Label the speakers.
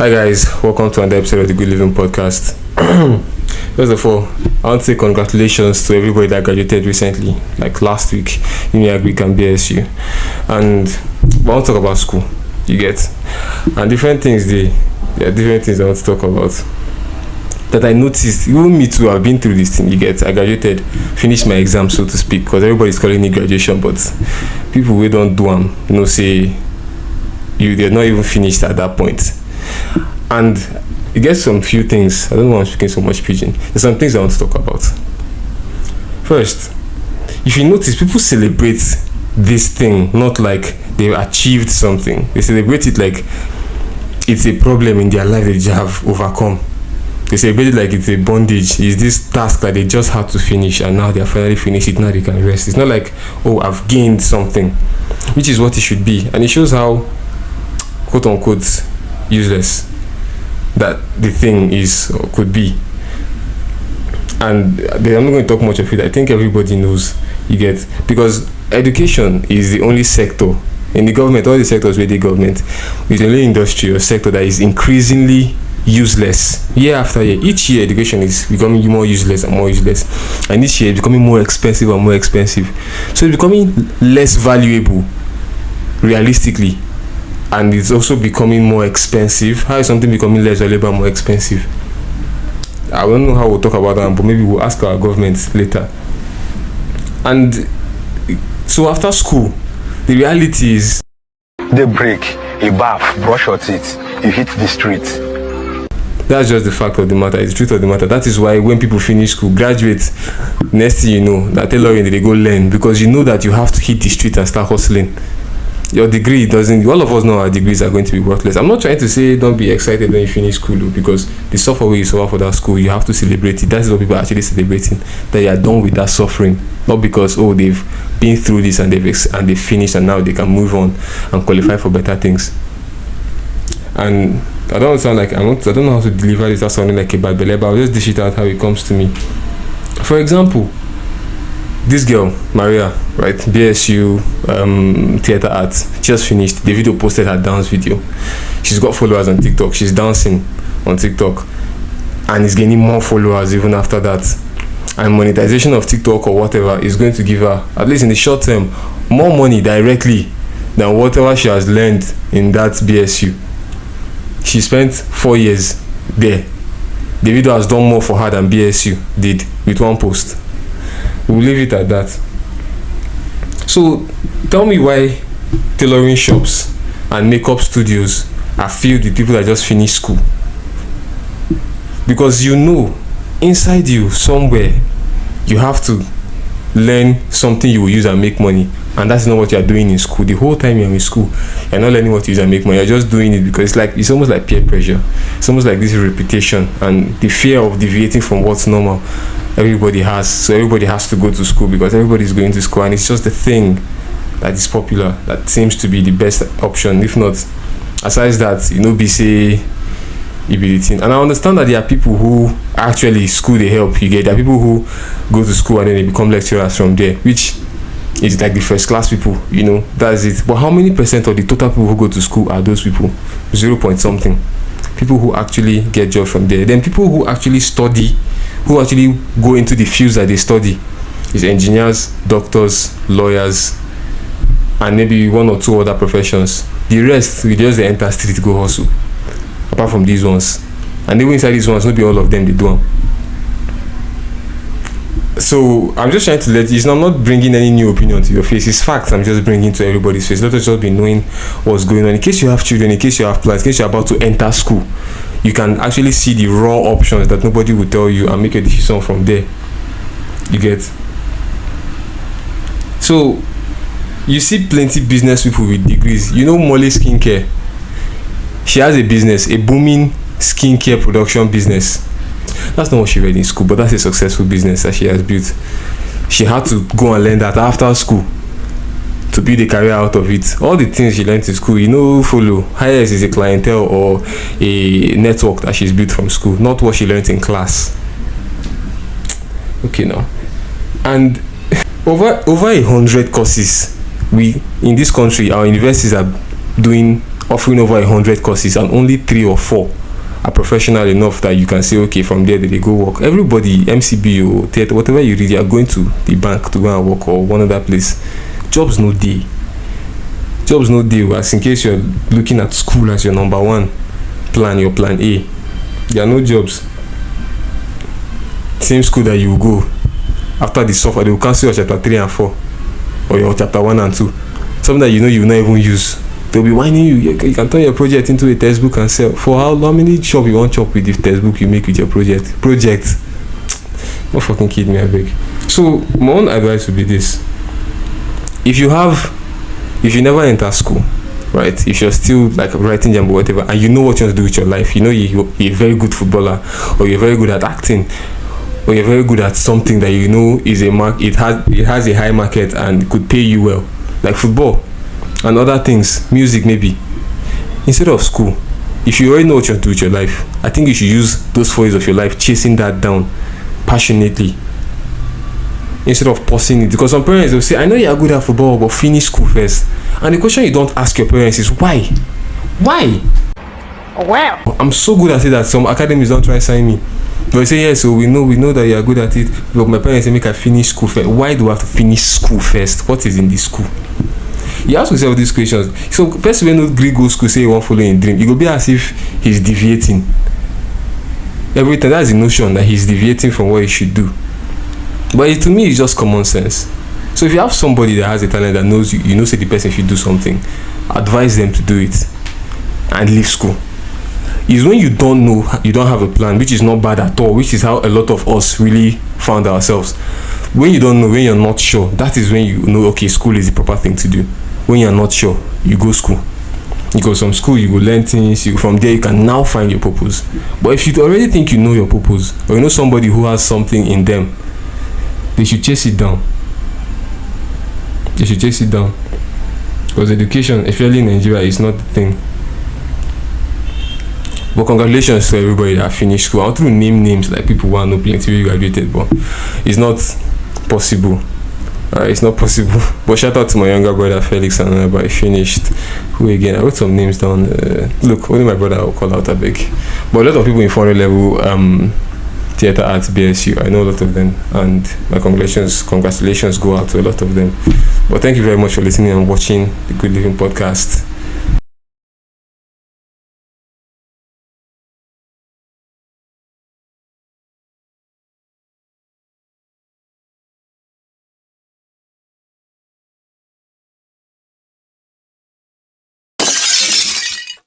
Speaker 1: Hi guys, welcome to another episode of the Good Living Podcast. First of all, I want to say congratulations to everybody that graduated recently, like last week, Uni Agric and BSU. And I want to talk about school, you get? And different things, there are different things I want to talk about. That I noticed, even me too, I've been through this thing, you get? I graduated, finished my exam, so to speak, because everybody's calling it graduation, but people who don't do them, say, they're not even finished at that point. And it gets some few things. I don't know why I'm speaking so much pidgin. There's some things I want to talk about. First, if you notice, people celebrate this thing not like they've achieved something. They celebrate it like it's a problem in their life they just have overcome. They celebrate it like it's a bondage. It's this task that they just had to finish and now they're finally finished it. Now they can rest. It's not like, oh, I've gained something, which is what it should be. And it shows how, quote unquote, useless that the thing is or could be. And I'm not going to talk much of it. I think everybody knows, you get, because education is the only sector in the government, all the sectors where the government is the only industry or sector that is increasingly useless year after year. Each year education is becoming more useless and more useless, and each year it's becoming more expensive and more expensive, so it's becoming less valuable realistically. And it's also becoming more expensive. How is something becoming less valuable and more expensive? I don't know how we'll talk about that, but maybe we'll ask our government later. And so after school, the reality is,
Speaker 2: they break, you bath, brush your teeth, you hit the street.
Speaker 1: That's just the fact of the matter. It's the truth of the matter. That is why when people finish school, graduate, next thing you know, that tailoring they go learn, because you know that you have to hit the street and start hustling. Your degree doesn't, all of us know our degrees are going to be worthless. I'm not trying to say don't be excited when you finish school, because the suffer you suffer for that school, you have to celebrate it. That's what people are actually celebrating, that they are done with that suffering, not because, oh, they've been through this and they've finished and now they can move on and qualify for better things. And I don't sound like, I don't know how to deliver this without sounding like a bad belly, but I'll just dish it out how it comes to me. For example, this girl, Maria, right, BSU theater arts, just finished. The video posted her dance video. She's got followers on TikTok. She's dancing on TikTok and is gaining more followers even after that. And monetization of TikTok or whatever is going to give her, at least in the short term, more money directly than whatever she has learned in that BSU. She spent 4 years there. The video has done more for her than BSU did with one post. We'll leave it at that. So tell me why tailoring shops and makeup studios are filled with people that just finished school. Because you know, inside you somewhere, you have to learn something you will use and make money. And that's not what you're doing in school. The whole time you're in school, you're not learning what to use and make money. You're just doing it because it's almost like peer pressure. It's almost like this reputation and the fear of deviating from what's normal. Everybody has, so everybody has to go to school because everybody's going to school, and it's just the thing that is popular, that seems to be the best option. If not, aside that, be say it be the thing. And I understand that there are people who actually school they help you get. There are people who go to school and then they become lecturers from there, which is like the first class people, that's it. But how many percent of the total people who go to school are those people? 0 point something. People who actually get jobs from there. Then people who actually study, who actually go into the fields that they study, is engineers, doctors, lawyers, and maybe 1 or 2 other professions. The rest, we just enter street to go hustle. Apart from these ones. And even inside these ones, maybe all of them, they do them. So I'm just trying to let you know, I'm not bringing any new opinion to your face. It's facts I'm just bringing to everybody's face. Let us just be knowing what's going on. In case you have children, in case you have plans, in case you're about to enter school, you can actually see the raw options that nobody will tell you and make a decision from there. You get? So you see plenty business people with degrees. Molly Skincare. She has a business, a booming skincare production business. That's not what she read in school, but that's a successful business that she has built. She had to go and learn that after school to build a career out of it. All the things she learned in school, follow. Highest is a clientele or a network that she's built from school, not what she learned in class. Okay, now. And over 100 courses, we in this country, our universities are doing offering over 100 courses, and only 3 or 4 are professional enough that you can say, okay, from there they go work. Everybody, MCB or theatre, whatever you read, you are going to the bank to go and work or one other place. Jobs no day. Jobs no day. As in case you're looking at school as your number one plan, your plan A, there are no jobs. Same school that you will go after the software, they will cancel your chapter 3 and 4 or your chapter 1 and 2. Something that you know you will not even use. They'll be whining you. You can turn your project into a textbook and sell. For how many shop you want chop with the textbook you make with your project? Don't fucking kid me, I beg. So my own advice would be this: if you never enter school, right? If you're still like writing jam or whatever, and you know what you want to do with your life, you know you're a very good footballer, or you're very good at acting, or you're very good at something that you know is a it has a high market and could pay you well, like football and other things, music maybe. Instead of school, if you already know what you want to do with your life, I think you should use those 4 years of your life chasing that down passionately instead of pausing it. Because some parents will say, I know you are good at football, but finish school first. And the question you don't ask your parents is why? Well, I'm so good at it that some academies don't try to sign me. But I say, yes, so we know that you are good at it, but my parents say make I finish school first. Why do I have to finish school first? What is in this school? You ask yourself these questions. So person when no Greek go school say he won't follow in dream, it will be as if he's deviating. Every time that's the notion that he's deviating from what he should do. But to me, it's just common sense. So if you have somebody that has a talent that knows you know say the person should do something, advise them to do it and leave school. Is when you don't know, you don't have a plan, which is not bad at all, which is how a lot of us really found ourselves. When you don't know, when you're not sure, that is when you know, okay, school is the proper thing to do. When you're not sure, you go school. You go from school, you go learn things, from there you can now find your purpose. But if you already think you know your purpose, or you know somebody who has something in them, they should chase it down. Because education, especially in Nigeria, is not the thing. But congratulations to everybody that finished school. I want to name names like people who are no plenty who graduated, but it's not possible. It's not possible. But shout out to my younger brother Felix and everybody finished. Who again? I wrote some names down. Look, only my brother will call out a big. But a lot of people in foreign level theatre at BSU. I know a lot of them, and my congratulations go out to a lot of them. But thank you very much for listening and watching the Good Living Podcast.